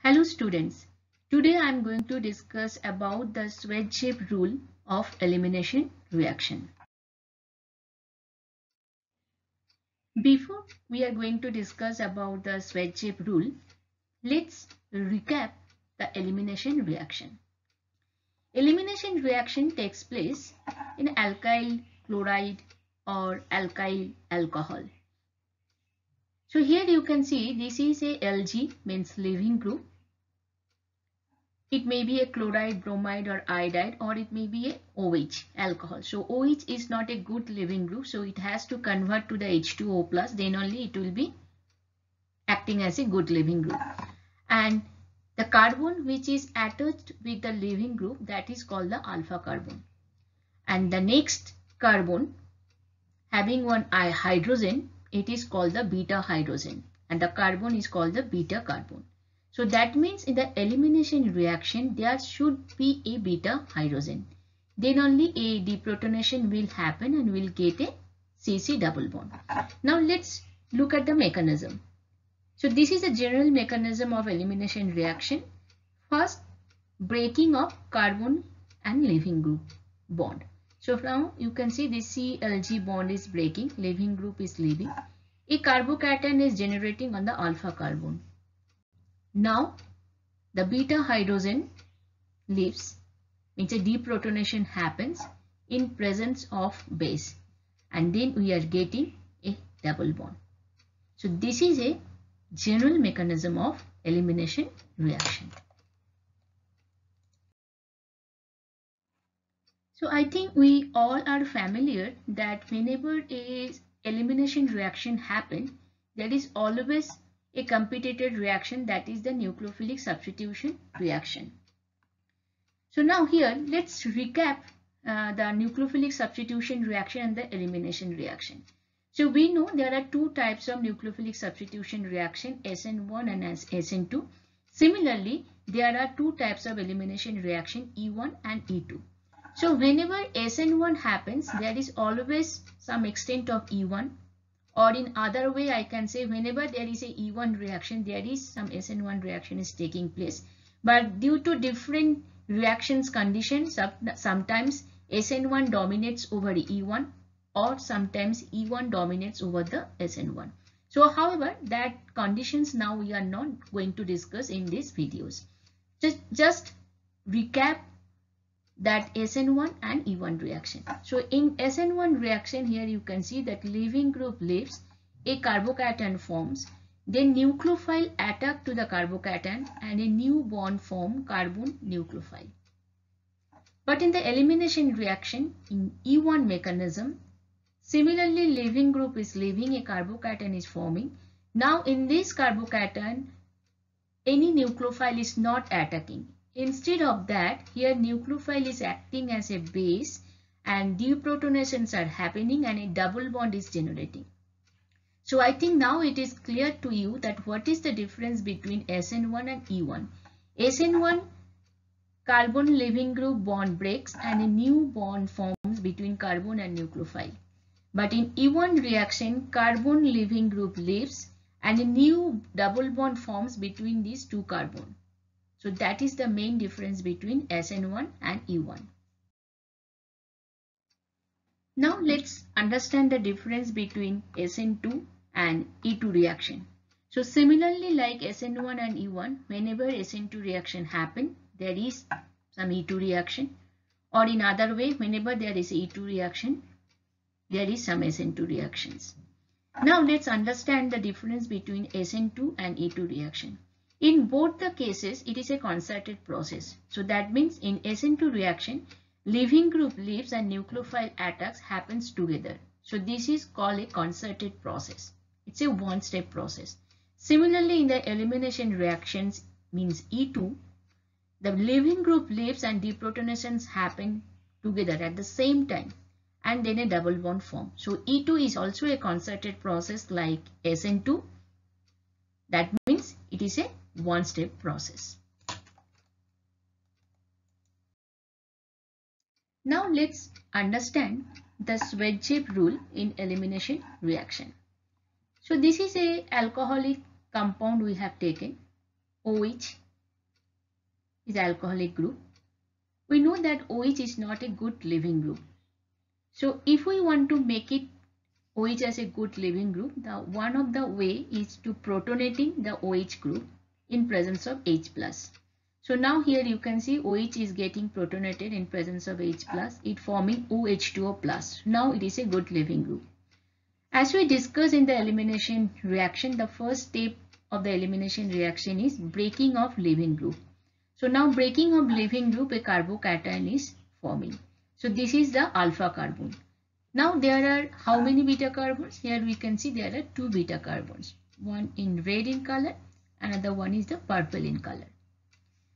Hello students, today I am going to discuss about the Schwarzschild rule of elimination reaction. Before we are going to discuss about the Schwarzschild rule, let's recap the elimination reaction. Elimination reaction takes place in alkyl chloride or alkyl alcohol. So here you can see this is a Lg, means leaving group. It may be a chloride, bromide or iodide, or it may be a OH, alcohol. So OH is not a good leaving group, so it has to convert to the H2O plus, then only it will be acting as a good leaving group. And the carbon which is attached with the leaving group, that is called the alpha carbon. And the next carbon having one hydrogen, it is called the beta hydrogen, and the carbon is called the beta carbon. So that means in the elimination reaction, there should be a beta hydrogen. Then only a deprotonation will happen and we'll get a CC double bond. Now let's look at the mechanism. So this is a general mechanism of elimination reaction. First, breaking of carbon and leaving group bond. So now you can see this CLG bond is breaking, leaving group is leaving. A carbocation is generating on the alpha carbon. Now the beta hydrogen leaves, means a deprotonation happens in presence of base, and then we are getting a double bond. So this is a general mechanism of elimination reaction. So I think we all are familiar that whenever a elimination reaction happens, there is always a competitive reaction, that is the nucleophilic substitution reaction. So now here let's recap the nucleophilic substitution reaction and the elimination reaction. So we know there are two types of nucleophilic substitution reaction, SN1 and SN2. Similarly, there are two types of elimination reaction, E1 and E2. So whenever SN1 happens, there is always some extent of E1, or in other way I can say whenever there is a E1 reaction, there is some SN1 reaction is taking place. But due to different reactions conditions, sometimes SN1 dominates over E1, or sometimes E1 dominates over the SN1. So however, that conditions now we are not going to discuss in these videos. Just recap that SN1 and E1 reaction. So in SN1 reaction, here you can see that leaving group leaves, a carbocation forms, then nucleophile attack to the carbocation and a new bond form, carbon nucleophile. But in the elimination reaction in E1 mechanism, similarly leaving group is leaving, a carbocation is forming. Now in this carbocation, any nucleophile is not attacking. Instead of that, here nucleophile is acting as a base and deprotonations are happening and a double bond is generating. So I think now it is clear to you that what is the difference between SN1 and E1. SN1, carbon leaving group bond breaks and a new bond forms between carbon and nucleophile. But in E1 reaction, carbon leaving group leaves and a new double bond forms between these two carbon. So that is the main difference between SN1 and E1. Now let's understand the difference between SN2 and E2 reaction. So similarly like SN1 and E1, whenever SN2 reaction happen, there is some E2 reaction, or in other way, whenever there is E2 reaction, there is some SN2 reactions. Now let's understand the difference between SN2 and E2 reaction. In both the cases, it is a concerted process. So that means in SN2 reaction, leaving group leaves and nucleophile attacks happens together. So this is called a concerted process. It's a one-step process. Similarly, in the elimination reactions, means E2, the leaving group leaves and deprotonations happen together at the same time, and then a double bond form. So E2 is also a concerted process like SN2. That means it is a one-step process. Now let's understand the Schwarzschild rule in elimination reaction. So this is a alcoholic compound we have taken, OH, is alcoholic group. We know that OH is not a good leaving group. So if we want to make it OH as a good leaving group, one of the way is to protonating the OH group in presence of H plus. So now here you can see OH is getting protonated in presence of H plus, it forming OH2O plus. Now it is a good leaving group. As we discussed in the elimination reaction, the first step of the elimination reaction is breaking of leaving group. So now breaking of leaving group, a carbocation is forming. So this is the alpha carbon. Now there are how many beta carbons? Here we can see there are 2 beta carbons. One in red in color, another one is the purple in color.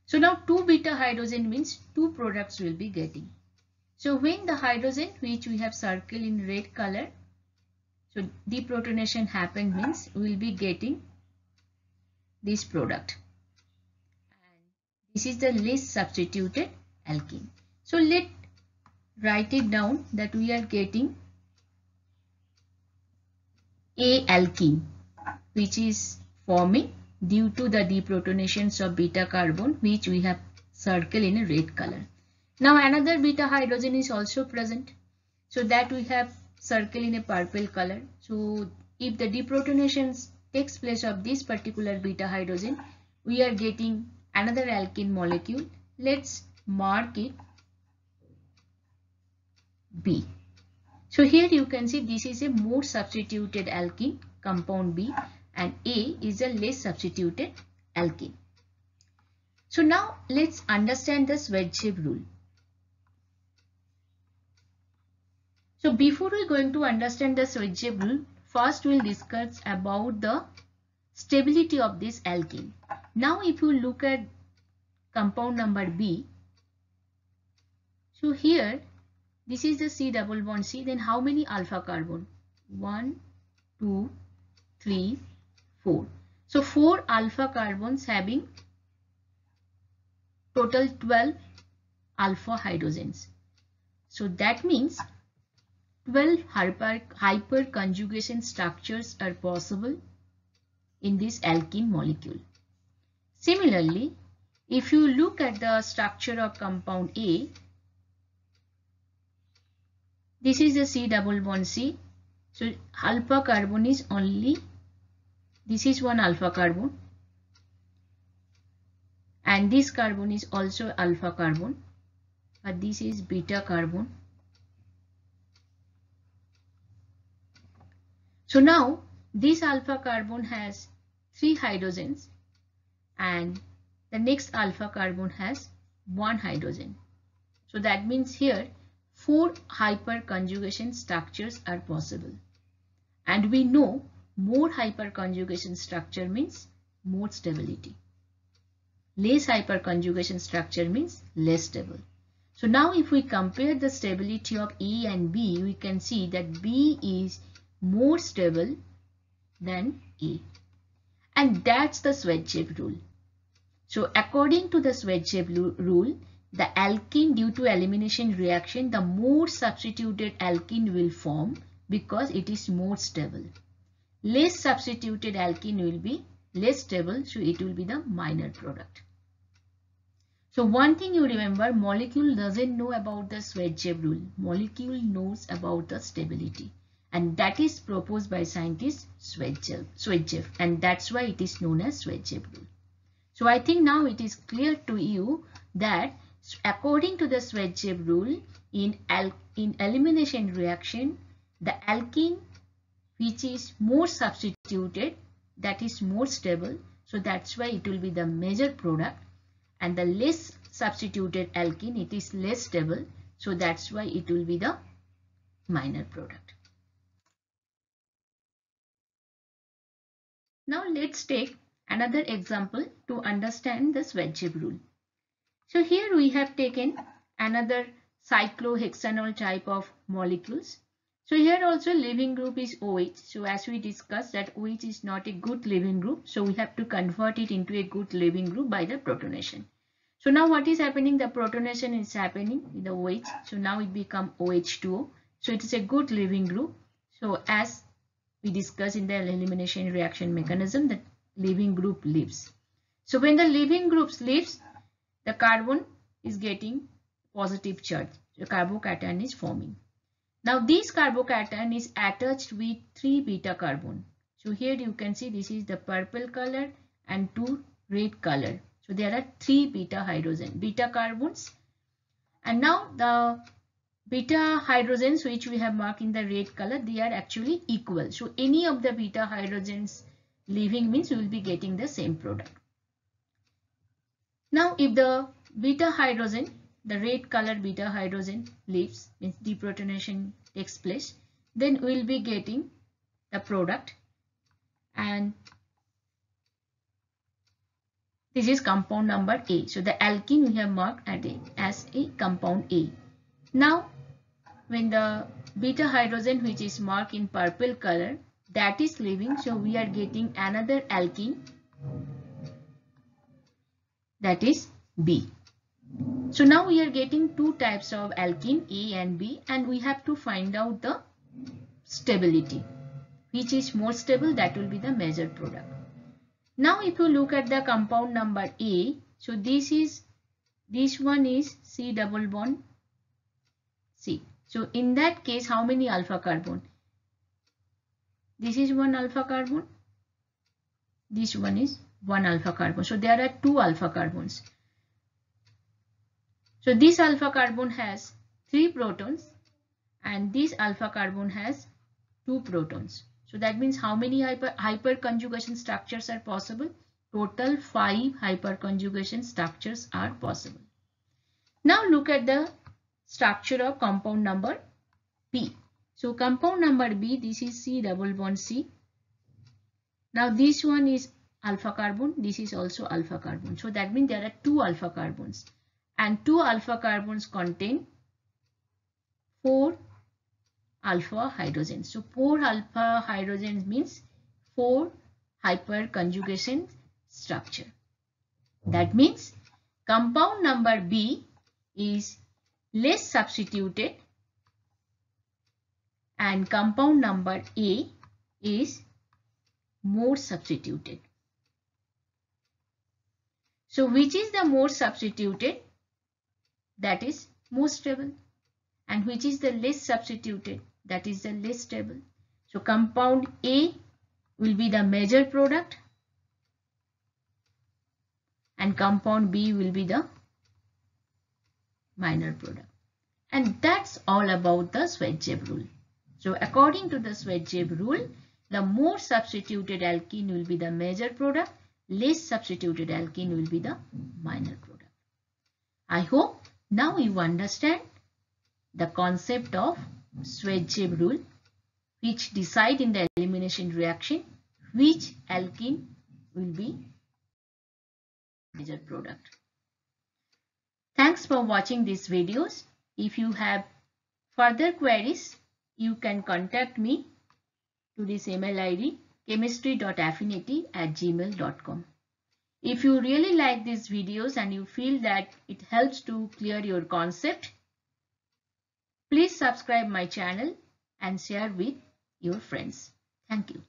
So now 2 beta hydrogen means 2 products will be getting. So when the hydrogen which we have circled in red color, so deprotonation happened means we will be getting this product. And this is the less substituted alkene. So let's write it down that we are getting A alkene which is forming due to the deprotonations of beta carbon which we have circled in a red color. Now another beta hydrogen is also present, so that we have circle in a purple color. So if the deprotonations takes place of this particular beta hydrogen, we are getting another alkene molecule. Let's mark it B. So here you can see this is a more substituted alkene, compound B, and A is a less substituted alkene. So now let's understand the Schwarzschild rule. So before we going to understand the Schwarzschild rule, first we'll discuss about the stability of this alkene. Now if you look at compound number B, so here this is the C double bond C, then how many alpha carbon? 1, 2, 3, 4. So 4 alpha carbons having total 12 alpha hydrogens. So that means 12 hyper conjugation structures are possible in this alkene molecule. Similarly, if you look at the structure of compound A, this is the C double bond C. So alpha carbon is only, this is one alpha carbon, and this carbon is also alpha carbon, but this is beta carbon. So now this alpha carbon has 3 hydrogens and the next alpha carbon has 1 hydrogen. So that means here 4 hyperconjugation structures are possible. And we know more hyperconjugation structure means more stability. Less hyperconjugation structure means less stable. So now if we compare the stability of A and B, we can see that B is more stable than A. And that's the Schwarzschild rule. So according to the Schwarzschild rule, the alkene due to elimination reaction, the more substituted alkene will form because it is more stable. Less substituted alkene will be less stable, so it will be the minor product. So one thing you remember, molecule doesn't know about the Schwarzschild rule. Molecule knows about the stability. And that is proposed by scientist Schwarzschild, and that's why it is known as Schwarzschild rule. So I think now it is clear to you that according to the Schwarzschild rule, in elimination reaction, the alkene which is more substituted, that is more stable, so that's why it will be the major product, and the less substituted alkene, it is less stable, so that's why it will be the minor product. Now let's take another example to understand the Schwarzschild rule. So here we have taken another cyclohexanol type of molecules. So here also leaving group is OH. So as we discussed that OH is not a good leaving group, so we have to convert it into a good leaving group by the protonation. So now what is happening? The protonation is happening in the OH. So now it becomes OH2O. So it is a good leaving group. So as we discussed in the elimination reaction mechanism, that leaving group leaves. So when the leaving groups leaves, the carbon is getting positive charge. The carbocation is forming. Now this carbocation is attached with 3 beta carbon. So here you can see this is the purple color and 2 red color. So there are 3 beta carbons. And now the beta hydrogens which we have marked in the red color, they are actually equal. So any of the beta hydrogens leaving means we will be getting the same product. Now if the beta hydrogen, the red color beta hydrogen leaves, means deprotonation takes place, then we will be getting the product, and this is compound number A. So the alkene we have marked as a compound A. Now when the beta hydrogen which is marked in purple color, that is leaving, so we are getting another alkene, that is B. So now we are getting two types of alkene, A and B, and we have to find out the stability. Which is more stable, that will be the measured product. Now if you look at the compound number A, so this one is C double bond C. So in that case, how many alpha carbon? This is one alpha carbon. This one is one alpha carbon. So there are 2 alpha carbons. So this alpha carbon has 3 protons and this alpha carbon has 2 protons. So that means how many hyperconjugation structures are possible? Total 5 hyperconjugation structures are possible. Now look at the structure of compound number B. So compound number B, this is C double bond C. Now this one is alpha carbon, this is also alpha carbon. So that means there are 2 alpha carbons, and 2 alpha carbons contain 4 alpha hydrogens. So 4 alpha hydrogens means 4 hyperconjugation structure. That means compound number B is less substituted and compound number A is more substituted. So which is the more substituted? That is more stable. And which is the less substituted? That is the less stable. So compound A will be the major product and compound B will be the minor product. And that's all about the Schwarzschild rule. So according to the Schwarzschild rule, the more substituted alkene will be the major product, less substituted alkene will be the minor product. I hope now you understand the concept of Schwarzschild rule, which decide in the elimination reaction which alkene will be major product. Thanks for watching these videos. If you have further queries, you can contact me to this email ID chemistry.affinity@gmail.com. If you really like these videos and you feel that it helps to clear your concept, please subscribe my channel and share with your friends. Thank you.